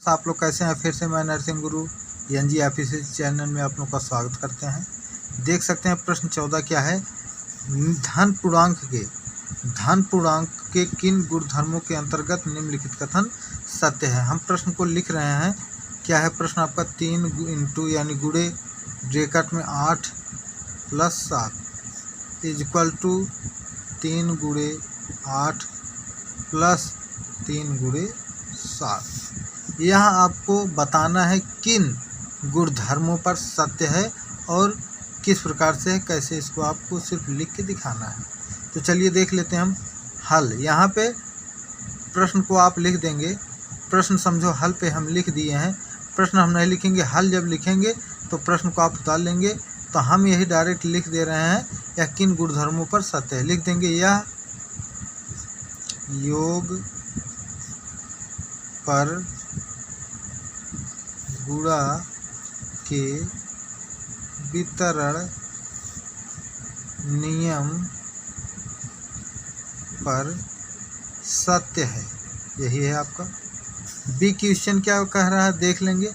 आप लोग कैसे हैं? फिर से मैं नरसिंह गुरु एनजी ऑफिशियल चैनल में आप लोग का स्वागत करते हैं। देख सकते हैं प्रश्न 14 क्या है, धन पूर्णांक के किन गुणधर्मों के अंतर्गत निम्नलिखित कथन सत्य है। हम प्रश्न को लिख रहे हैं। क्या है प्रश्न आपका, 3 इंटू यानी गुणे ब्रैकेट में 8 + 7 इक्वल टू 3 गुणे 8 + 3 गुणे 7। यहाँ आपको बताना है किन गुणधर्मों पर सत्य है और किस प्रकार से है, कैसे इसको आपको सिर्फ लिख के दिखाना है। तो चलिए देख लेते हैं हम हल। यहाँ पे प्रश्न को आप लिख देंगे, प्रश्न समझो हल पे हम लिख दिए हैं। प्रश्न हम नहीं लिखेंगे, हल जब लिखेंगे तो प्रश्न को आप उतार लेंगे। तो हम यही डायरेक्ट लिख दे रहे हैं, यह किन गुणधर्मों पर सत्य है। लिख देंगे यह योग पर गुणा के वितरण नियम पर सत्य है। यही है आपका। बी क्वेश्चन क्या कह रहा है देख लेंगे।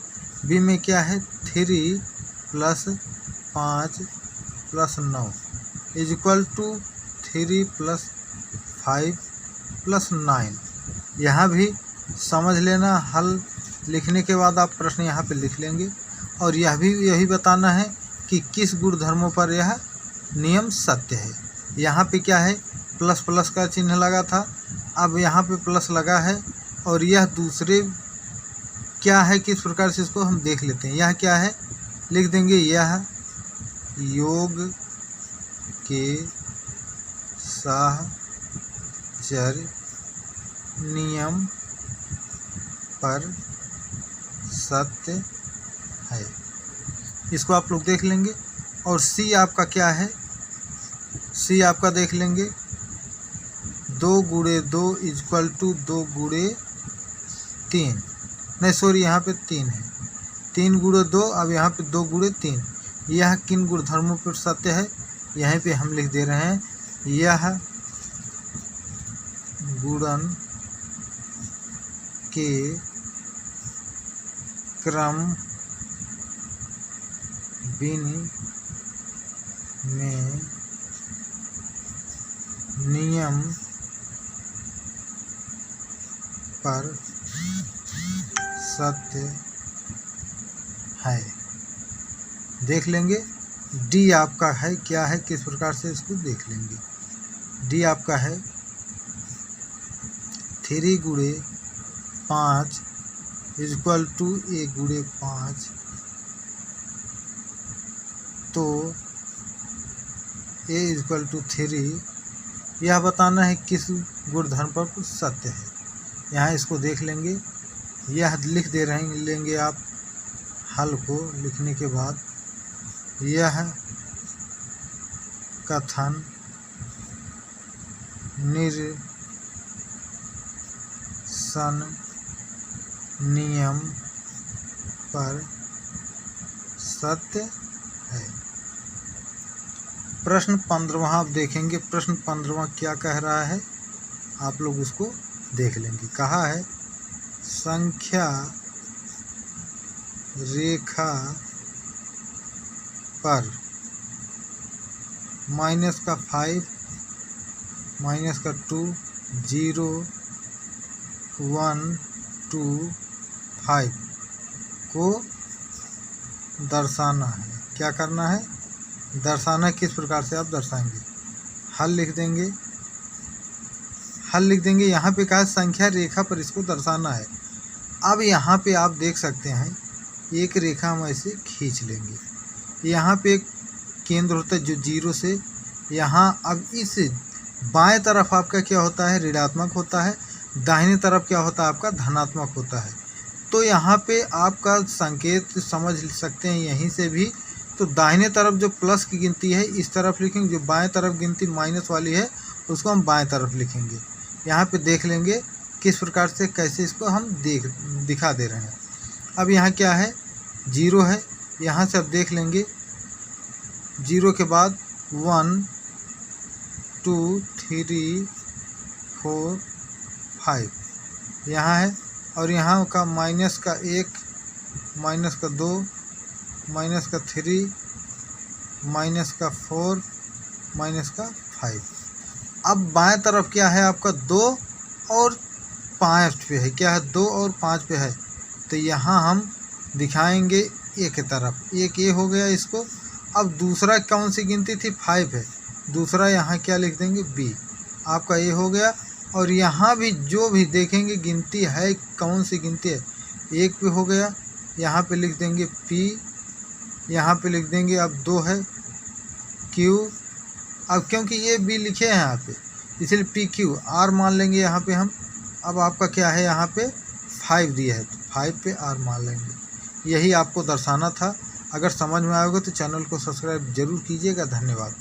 बी में क्या है, 3 + 5 + 9 इक्वल टू 3 + 5 + 9। यहाँ भी समझ लेना, हल लिखने के बाद आप प्रश्न यहाँ पे लिख लेंगे। और यह भी यही बताना है कि किस गुणधर्मों पर यह नियम सत्य है। यहाँ पे क्या है, प्लस का चिन्ह लगा था, अब यहाँ पे प्लस लगा है। और यह दूसरे क्या है, किस प्रकार से इसको हम देख लेते हैं। यह क्या है, लिख देंगे यह योग के साहचर्य नियम पर सत्य है। इसको आप लोग देख लेंगे। और सी आपका क्या है, सी आपका देख लेंगे 2 गुणे 2 इक्वल टू 2 गुणे 3, नहीं सॉरी यहाँ पे 3 है, 3 गुणे 2, अब यहाँ पे 2 गुणे 3। यह किन गुणधर्मों पर सत्य है, यहीं पे हम लिख दे रहे हैं। यह गुणन के क्रम में नियम पर सत्य है। देख लेंगे। डी आपका है क्या है, किस प्रकार से इसको देख लेंगे। डी आपका है 3 गुणे 5 इक्वल टू 1 गुणे 5। तो a इक्वल टू 3। यह बताना है किस गुणधर्म पर सत्य है। यहाँ इसको देख लेंगे। यह लिख दे रहे लेंगे आप हल को लिखने के बाद। यह कथन निरसन नियम पर सत्य है। प्रश्न 15वां आप देखेंगे। प्रश्न 15वां क्या कह रहा है, आप लोग उसको देख लेंगे। कहा है संख्या रेखा पर -5 -2 0 1 2 5 को दर्शाना है। क्या करना है, दर्शाना है। किस प्रकार से आप दर्शाएंगे, हल लिख देंगे। हल लिख देंगे। यहाँ पे कहा संख्या रेखा पर इसको दर्शाना है। अब यहाँ पे आप देख सकते हैं एक रेखा हम ऐसे खींच लेंगे। यहाँ पे एक केंद्र होता है जो 0 से यहाँ, अब इस बाएं तरफ आपका क्या होता है, ऋणात्मक होता है। दाहिने तरफ क्या होता है आपका, धनात्मक होता है। तो यहाँ पे आपका संकेत समझ सकते हैं यहीं से भी। तो दाहिने तरफ जो प्लस की गिनती है इस तरफ लिखेंगे, जो बाएं तरफ गिनती माइनस वाली है उसको हम बाएं तरफ लिखेंगे। यहाँ पे देख लेंगे किस प्रकार से, कैसे इसको हम दिखा दे रहे हैं। अब यहाँ क्या है, 0 है। यहाँ से अब देख लेंगे 0 के बाद 1 2 3 4 5 यहाँ है। और यहाँ का माइनस का 1, माइनस का 2, माइनस का 3, माइनस का 4, माइनस का 5। अब बाएं तरफ क्या है आपका 2 और 5 पे है, क्या है 2 और 5 पे है, तो यहाँ हम दिखाएंगे ए की तरफ, एक ये हो गया इसको। अब दूसरा कौन सी गिनती थी, 5 है, दूसरा यहाँ क्या लिख देंगे बी, आपका ये हो गया। और यहाँ भी जो भी देखेंगे गिनती है, कौन सी गिनती है, 1 पे हो गया, यहाँ पे लिख देंगे पी, यहाँ पे लिख देंगे, अब 2 है क्यू, अब क्योंकि ये बी लिखे हैं यहाँ पे इसलिए पी क्यू, आर मान लेंगे यहाँ पे हम। अब आपका क्या है, यहाँ पे 5 दिया है तो 5 पे आर मान लेंगे। यही आपको दर्शाना था। अगर समझ में आएगा तो चैनल को सब्सक्राइब जरूर कीजिएगा। धन्यवाद।